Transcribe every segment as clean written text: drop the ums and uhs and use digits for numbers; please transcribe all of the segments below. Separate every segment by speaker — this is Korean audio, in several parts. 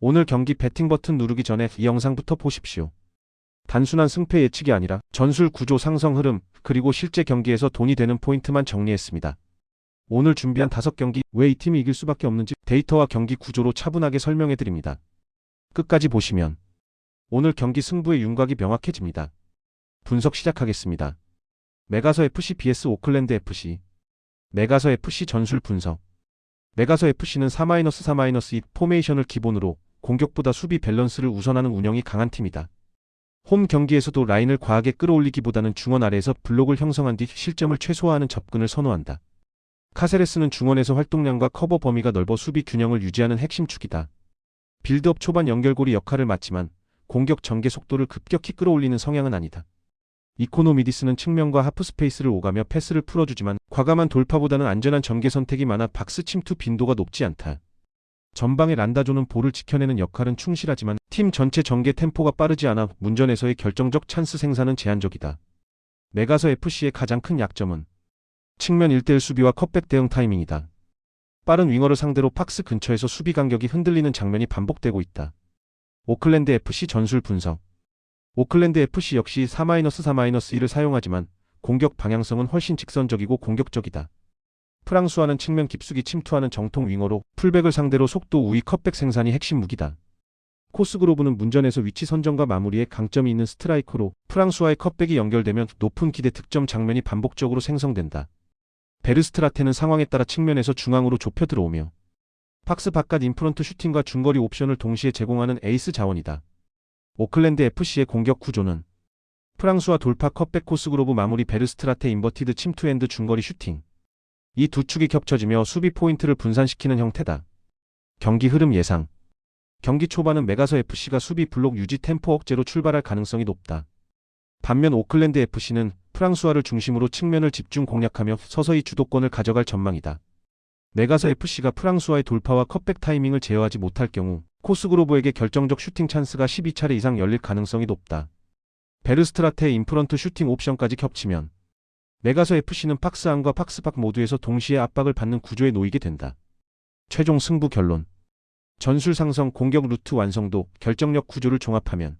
Speaker 1: 오늘 경기 배팅 버튼 누르기 전에 이 영상부터 보십시오. 단순한 승패 예측이 아니라 전술 구조 상승 흐름, 그리고 실제 경기에서 돈이 되는 포인트만 정리했습니다. 오늘 준비한 5경기, 왜 이 팀이 이길 수밖에 없는지 데이터와 경기 구조로 차분하게 설명해드립니다. 끝까지 보시면 오늘 경기 승부의 윤곽이 명확해집니다. 분석 시작하겠습니다. 메가서 FC vs 오클랜드 FC. 메가서 FC 전술 분석. 메가서 FC는 4-4-2 포메이션을 기본으로 공격보다 수비 밸런스를 우선하는 운영이 강한 팀이다. 홈 경기에서도 라인을 과하게 끌어올리기보다는 중원 아래에서 블록을 형성한 뒤 실점을 최소화하는 접근을 선호한다. 카세레스는 중원에서 활동량과 커버 범위가 넓어 수비 균형을 유지하는 핵심 축이다. 빌드업 초반 연결고리 역할을 맡지만 공격 전개 속도를 급격히 끌어올리는 성향은 아니다. 이코노미디스는 측면과 하프 스페이스를 오가며 패스를 풀어주지만 과감한 돌파보다는 안전한 전개 선택이 많아 박스 침투 빈도가 높지 않다. 전방의 란다조는 볼을 지켜내는 역할은 충실하지만 팀 전체 전개 템포가 빠르지 않아 문전에서의 결정적 찬스 생산은 제한적이다. 메가서 FC의 가장 큰 약점은 측면 1대1 수비와 컷백 대응 타이밍이다. 빠른 윙어를 상대로 박스 근처에서 수비 간격이 흔들리는 장면이 반복되고 있다. 오클랜드 FC 전술 분석. 오클랜드 FC 역시 4-4-1을 사용하지만 공격 방향성은 훨씬 직선적이고 공격적이다. 프랑스와는 측면 깊숙이 침투하는 정통 윙어로 풀백을 상대로 속도 우위 컷백 생산이 핵심 무기다. 코스그로브는 문전에서 위치 선정과 마무리에 강점이 있는 스트라이커로 프랑스와의 컷백이 연결되면 높은 기대 득점 장면이 반복적으로 생성된다. 베르스트라테는 상황에 따라 측면에서 중앙으로 좁혀 들어오며 박스 바깥 인프런트 슈팅과 중거리 옵션을 동시에 제공하는 에이스 자원이다. 오클랜드 FC의 공격 구조는 프랑스와 돌파 컷백 코스그로브 마무리 베르스트라테 인버티드 침투 앤드 중거리 슈팅. 이 두 축이 겹쳐지며 수비 포인트를 분산시키는 형태다. 경기 흐름 예상. 경기 초반은 메가서 FC가 수비 블록 유지 템포 억제로 출발할 가능성이 높다. 반면 오클랜드 FC는 프랑스와를 중심으로 측면을 집중 공략하며 서서히 주도권을 가져갈 전망이다. 메가서 FC가 프랑스와의 돌파와 컷백 타이밍을 제어하지 못할 경우 코스그로브에게 결정적 슈팅 찬스가 12차례 이상 열릴 가능성이 높다. 베르스트라테의 인프런트 슈팅 옵션까지 겹치면 메가서 FC는 박스 안과 박스 밖 모두에서 동시에 압박을 받는 구조에 놓이게 된다. 최종 승부 결론. 전술 상성 공격 루트 완성도 결정력 구조를 종합하면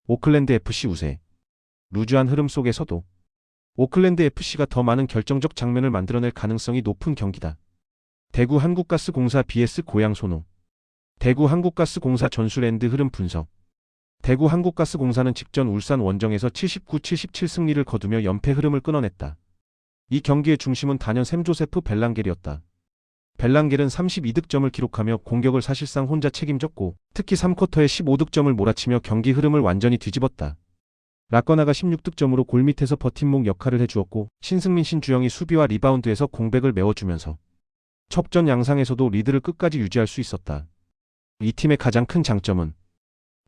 Speaker 1: 오클랜드 FC 우세. 루즈한 흐름 속에서도 오클랜드 FC가 더 많은 결정적 장면을 만들어낼 가능성이 높은 경기다. 대구 한국가스공사 vs 고양소농. 대구 한국가스공사 전술 앤드 흐름 분석. 대구 한국가스공사는 직전 울산 원정에서 79-77 승리를 거두며 연패 흐름을 끊어냈다. 이 경기의 중심은 단연 샘조세프 벨랑겔이었다. 벨랑겔은 32득점을 기록하며 공격을 사실상 혼자 책임졌고 특히 3쿼터에 15득점을 몰아치며 경기 흐름을 완전히 뒤집었다. 라꺼나가 16득점으로 골밑에서 버팀목 역할을 해주었고 신승민 신주영이 수비와 리바운드에서 공백을 메워주면서 첩전 양상에서도 리드를 끝까지 유지할 수 있었다. 이 팀의 가장 큰 장점은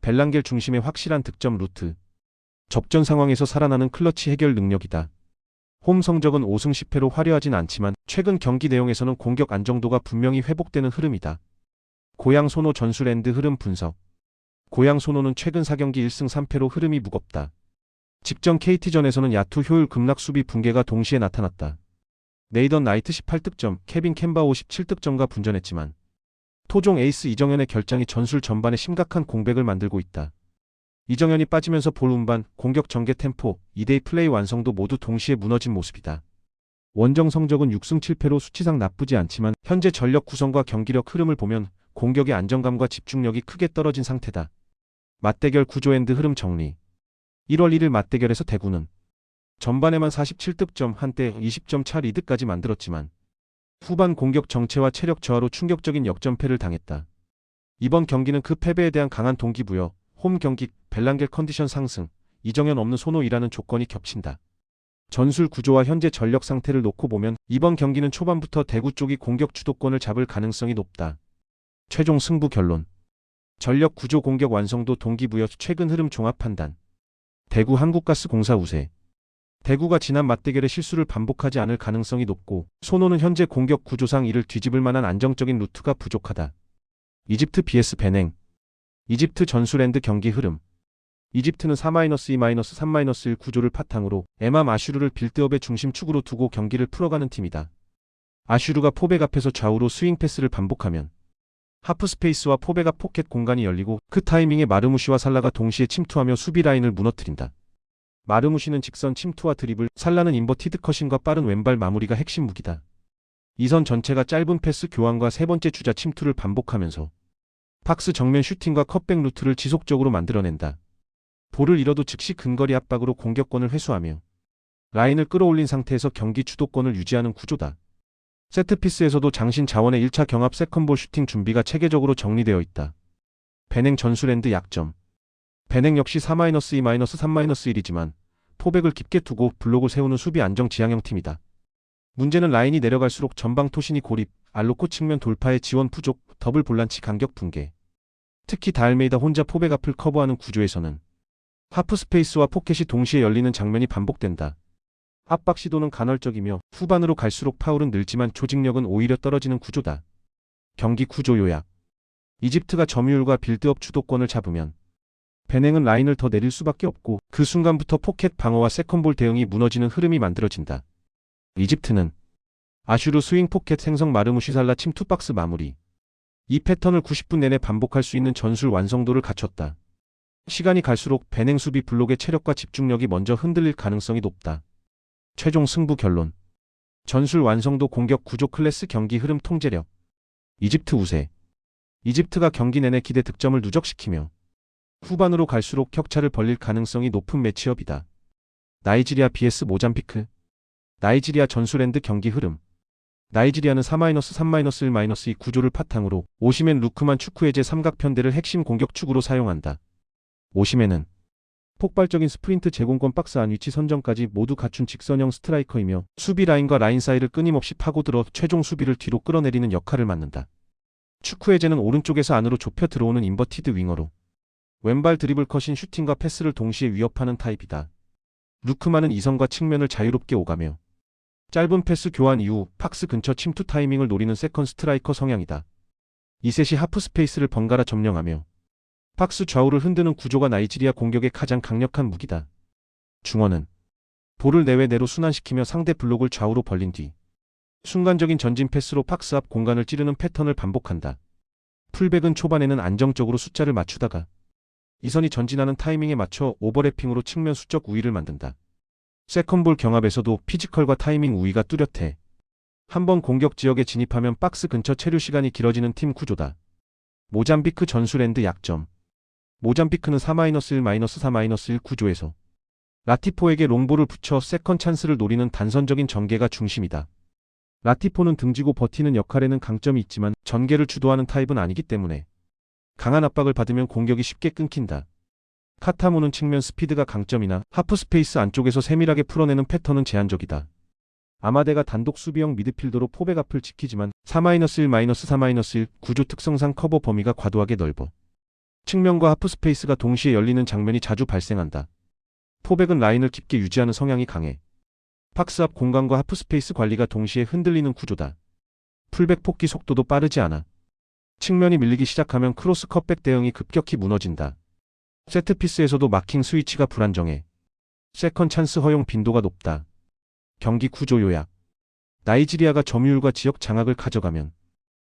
Speaker 1: 벨랑겔 중심의 확실한 득점 루트, 접전 상황에서 살아나는 클러치 해결 능력이다. 홈 성적은 5승 10패로 화려하진 않지만 최근 경기 내용에서는 공격 안정도가 분명히 회복되는 흐름이다. 고양 소노 전술 앤드 흐름 분석. 고양 소노는 최근 4경기 1승 3패로 흐름이 무겁다. 직전 KT전에서는 야투 효율 급락 수비 붕괴가 동시에 나타났다. 네이던 나이트 18득점, 케빈 캔바오 17득점과 분전했지만 토종 에이스 이정현의 결장이 전술 전반에 심각한 공백을 만들고 있다. 이정현이 빠지면서 볼 운반, 공격 전개 템포, 2대2 플레이 완성도 모두 동시에 무너진 모습이다. 원정 성적은 6승 7패로 수치상 나쁘지 않지만 현재 전력 구성과 경기력 흐름을 보면 공격의 안정감과 집중력이 크게 떨어진 상태다. 맞대결 구조 앤드 흐름 정리. 1월 1일 맞대결에서 대구는 전반에만 47득점, 한때 20점 차 리드까지 만들었지만 후반 공격 정체와 체력 저하로 충격적인 역전패를 당했다. 이번 경기는 그 패배에 대한 강한 동기부여, 홈 경기, 벨랑겔 컨디션 상승, 이정현 없는 소노이라는 조건이 겹친다. 전술 구조와 현재 전력 상태를 놓고 보면 이번 경기는 초반부터 대구 쪽이 공격 주도권을 잡을 가능성이 높다. 최종 승부 결론. 전력 구조 공격 완성도 동기부여 최근 흐름 종합 판단. 대구 한국가스공사 우세. 대구가 지난 맞대결의 실수를 반복하지 않을 가능성이 높고 소노는 현재 공격 구조상 이를 뒤집을 만한 안정적인 루트가 부족하다. 이집트 vs 베냉. 이집트 전술 앤드 경기 흐름. 이집트는 4-2-3-1 구조를 바탕으로 에맘 아슈르를 빌드업의 중심축으로 두고 경기를 풀어가는 팀이다. 아슈르가 포백 앞에서 좌우로 스윙 패스를 반복하면 하프스페이스와 포베가 포켓 공간이 열리고 그 타이밍에 마르무시와 살라가 동시에 침투하며 수비 라인을 무너뜨린다. 마르무시는 직선 침투와 드리블, 살라는 인버티드 컷신과 빠른 왼발 마무리가 핵심 무기다. 이선 전체가 짧은 패스 교환과 세 번째 주자 침투를 반복하면서 박스 정면 슈팅과 컷백 루트를 지속적으로 만들어낸다. 볼을 잃어도 즉시 근거리 압박으로 공격권을 회수하며 라인을 끌어올린 상태에서 경기 주도권을 유지하는 구조다. 세트피스에서도 장신 자원의 1차 경합 세컨볼 슈팅 준비가 체계적으로 정리되어 있다. 베냉 전술엔드 약점. 베냉 역시 4-2-3-1이지만 포백을 깊게 두고 블록을 세우는 수비 안정 지향형 팀이다. 문제는 라인이 내려갈수록 전방 토신이 고립, 알로코 측면 돌파의 지원 부족, 더블 볼란치 간격 붕괴. 특히 다알메이다 혼자 포백 앞을 커버하는 구조에서는 하프스페이스와 포켓이 동시에 열리는 장면이 반복된다. 압박 시도는 간헐적이며 후반으로 갈수록 파울은 늘지만 조직력은 오히려 떨어지는 구조다. 경기 구조 요약. 이집트가 점유율과 빌드업 주도권을 잡으면 베냉은 라인을 더 내릴 수밖에 없고 그 순간부터 포켓 방어와 세컨볼 대응이 무너지는 흐름이 만들어진다. 이집트는 아슈르 스윙 포켓 생성 마르무시 살라 침투 박스 마무리. 이 패턴을 90분 내내 반복할 수 있는 전술 완성도를 갖췄다. 시간이 갈수록 베냉 수비 블록의 체력과 집중력이 먼저 흔들릴 가능성이 높다. 최종 승부 결론. 전술 완성도 공격 구조 클래스 경기 흐름 통제력. 이집트 우세. 이집트가 경기 내내 기대 득점을 누적시키며 후반으로 갈수록 격차를 벌릴 가능성이 높은 매치업이다. 나이지리아 vs 모잠비크. 나이지리아 전술엔드 경기 흐름. 나이지리아는 4-3-1-2 구조를 바탕으로 오시멘 루크만 축구해제 삼각편대를 핵심 공격축으로 사용한다. 오시멘은 폭발적인 스프린트 제공권 박스 안 위치 선정까지 모두 갖춘 직선형 스트라이커이며 수비 라인과 라인 사이를 끊임없이 파고들어 최종 수비를 뒤로 끌어내리는 역할을 맡는다. 축구해제는 오른쪽에서 안으로 좁혀 들어오는 인버티드 윙어로 왼발 드리블 컷인 슈팅과 패스를 동시에 위협하는 타입이다. 루크만은 이선과 측면을 자유롭게 오가며 짧은 패스 교환 이후 박스 근처 침투 타이밍을 노리는 세컨 스트라이커 성향이다. 이셋이 하프 스페이스를 번갈아 점령하며 박스 좌우를 흔드는 구조가 나이지리아 공격의 가장 강력한 무기다. 중원은 볼을 내외내로 순환시키며 상대 블록을 좌우로 벌린 뒤 순간적인 전진 패스로 박스 앞 공간을 찌르는 패턴을 반복한다. 풀백은 초반에는 안정적으로 숫자를 맞추다가 이선이 전진하는 타이밍에 맞춰 오버래핑으로 측면 수적 우위를 만든다. 세컨볼 경합에서도 피지컬과 타이밍 우위가 뚜렷해. 한번 공격 지역에 진입하면 박스 근처 체류 시간이 길어지는 팀 구조다. 모잠비크 전술엔드 약점. 모잠비크는 4-1-3-1 구조에서 라티포에게 롱볼을 붙여 세컨 찬스를 노리는 단선적인 전개가 중심이다. 라티포는 등지고 버티는 역할에는 강점이 있지만 전개를 주도하는 타입은 아니기 때문에 강한 압박을 받으면 공격이 쉽게 끊긴다. 카타무는 측면 스피드가 강점이나 하프 스페이스 안쪽에서 세밀하게 풀어내는 패턴은 제한적이다. 아마데가 단독 수비형 미드필더로 포백 앞을 지키지만 4-1-3-1 구조 특성상 커버 범위가 과도하게 넓어 측면과 하프 스페이스가 동시에 열리는 장면이 자주 발생한다. 포백은 라인을 깊게 유지하는 성향이 강해. 박스 앞 공간과 하프 스페이스 관리가 동시에 흔들리는 구조다. 풀백 폭기 속도도 빠르지 않아. 측면이 밀리기 시작하면 크로스 컷백 대응이 급격히 무너진다. 세트피스에서도 마킹 스위치가 불안정해. 세컨 찬스 허용 빈도가 높다. 경기 구조 요약. 나이지리아가 점유율과 지역 장악을 가져가면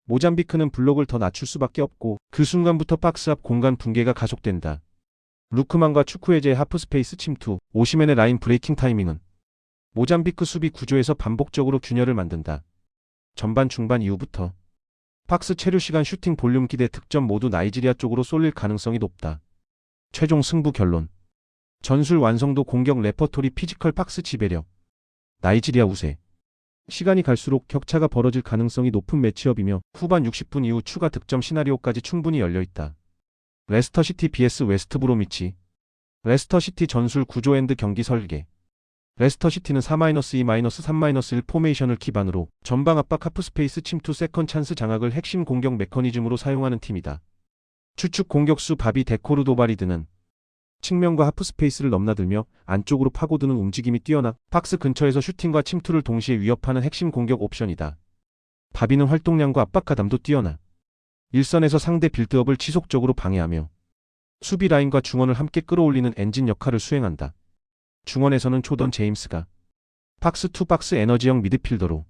Speaker 1: 모잠비크는 블록을 더 낮출 수밖에 없고 그 순간부터 박스 앞 공간 붕괴가 가속된다. 루크만과 축구해제의 하프 스페이스 침투, 오시멘의 라인 브레이킹 타이밍은 모잠비크 수비 구조에서 반복적으로 균열을 만든다. 전반 중반 이후부터 박스 체류 시간 슈팅 볼륨 기대 득점 모두 나이지리아 쪽으로 쏠릴 가능성이 높다. 최종 승부 결론. 전술 완성도 공격 레퍼토리 피지컬 박스 지배력. 나이지리아 우세. 시간이 갈수록 격차가 벌어질 가능성이 높은 매치업이며 후반 60분 이후 추가 득점 시나리오까지 충분히 열려있다. 레스터시티 vs 웨스트브로미치. 레스터시티 전술 구조 앤드 경기 설계. 레스터시티는 4-2-3-1 포메이션을 기반으로 전방 압박 하프스페이스 침투 세컨 찬스 장악을 핵심 공격 메커니즘으로 사용하는 팀이다. 추측 공격수 바비 데코르도바리드는 측면과 하프스페이스를 넘나들며 안쪽으로 파고드는 움직임이 뛰어나 박스 근처에서 슈팅과 침투를 동시에 위협하는 핵심 공격 옵션이다. 바비는 활동량과 압박 가담도 뛰어나 일선에서 상대 빌드업을 지속적으로 방해하며 수비 라인과 중원을 함께 끌어올리는 엔진 역할을 수행한다. 중원에서는 조던 제임스가 박스 투 박스 에너지형 미드필더로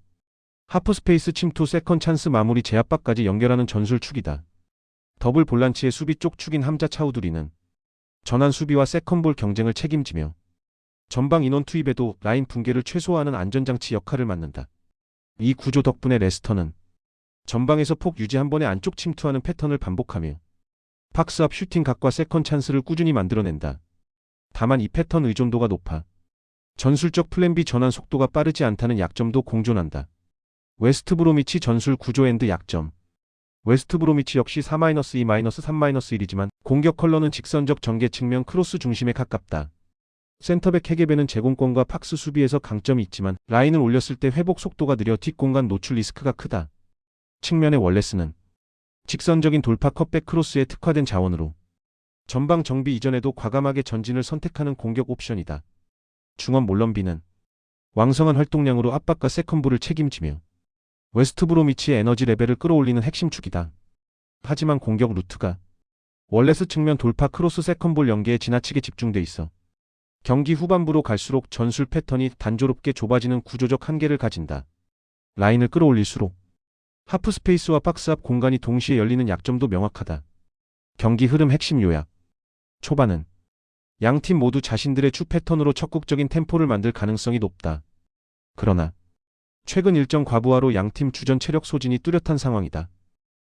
Speaker 1: 하프스페이스 침투 세컨 찬스 마무리 제압박까지 연결하는 전술축이다. 더블 볼란치의 수비 쪽 축인 함자 차우두리는 전환 수비와 세컨볼 경쟁을 책임지며 전방 인원 투입에도 라인 붕괴를 최소화하는 안전장치 역할을 맡는다. 이 구조 덕분에 레스터는 전방에서 폭 유지 한 번에 안쪽 침투하는 패턴을 반복하며 박스 앞 슈팅 각과 세컨 찬스를 꾸준히 만들어낸다. 다만 이 패턴 의존도가 높아 전술적 플랜 B 전환 속도가 빠르지 않다는 약점도 공존한다. 웨스트 브로미치 전술 구조 앤드 약점. 웨스트 브로미치 역시 4-2-3-1이지만 공격 컬러는 직선적 전개 측면 크로스 중심에 가깝다. 센터백 헤게베는 제공권과 박스 수비에서 강점이 있지만 라인을 올렸을 때 회복 속도가 느려 뒷공간 노출 리스크가 크다. 측면의 월레스는 직선적인 돌파 컷백 크로스에 특화된 자원으로 전방 정비 이전에도 과감하게 전진을 선택하는 공격 옵션이다. 중원 몰럼비는 왕성한 활동량으로 압박과 세컨볼을 책임지며 웨스트 브로미치의 에너지 레벨을 끌어올리는 핵심 축이다. 하지만 공격 루트가 월레스 측면 돌파 크로스 세컨볼 연계에 지나치게 집중돼 있어 경기 후반부로 갈수록 전술 패턴이 단조롭게 좁아지는 구조적 한계를 가진다. 라인을 끌어올릴수록 하프 스페이스와 박스 앞 공간이 동시에 열리는 약점도 명확하다. 경기 흐름 핵심 요약. 초반은 양팀 모두 자신들의 주 패턴으로 적극적인 템포를 만들 가능성이 높다. 그러나 최근 일정 과부하로 양팀 주전 체력 소진이 뚜렷한 상황이다.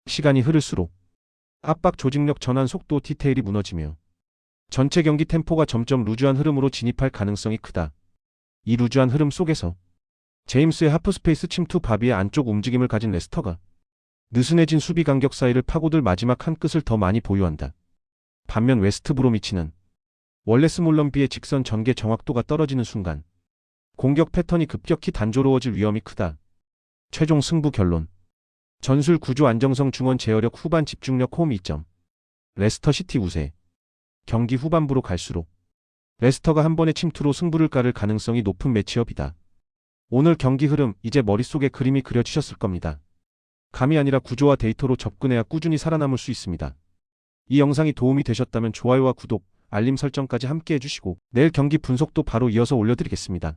Speaker 1: 시간이 흐를수록 압박 조직력 전환 속도 디테일이 무너지며 전체 경기 템포가 점점 루즈한 흐름으로 진입할 가능성이 크다. 이 루즈한 흐름 속에서 제임스의 하프스페이스 침투 바비의 안쪽 움직임을 가진 레스터가 느슨해진 수비 간격 사이를 파고들 마지막 한 끗을 더 많이 보유한다. 반면 웨스트 브로미치는 월레스 몰럼비의 직선 전개 정확도가 떨어지는 순간 공격 패턴이 급격히 단조로워질 위험이 크다. 최종 승부 결론. 전술 구조 안정성 중원 제어력 후반 집중력 홈 2점. 레스터 시티 우세. 경기 후반부로 갈수록 레스터가 한 번의 침투로 승부를 가를 가능성이 높은 매치업이다. 오늘 경기 흐름 이제 머릿속에 그림이 그려지셨을 겁니다. 감이 아니라 구조와 데이터로 접근해야 꾸준히 살아남을 수 있습니다. 이 영상이 도움이 되셨다면 좋아요와 구독, 알림 설정까지 함께 해주시고 내일 경기 분석도 바로 이어서 올려드리겠습니다.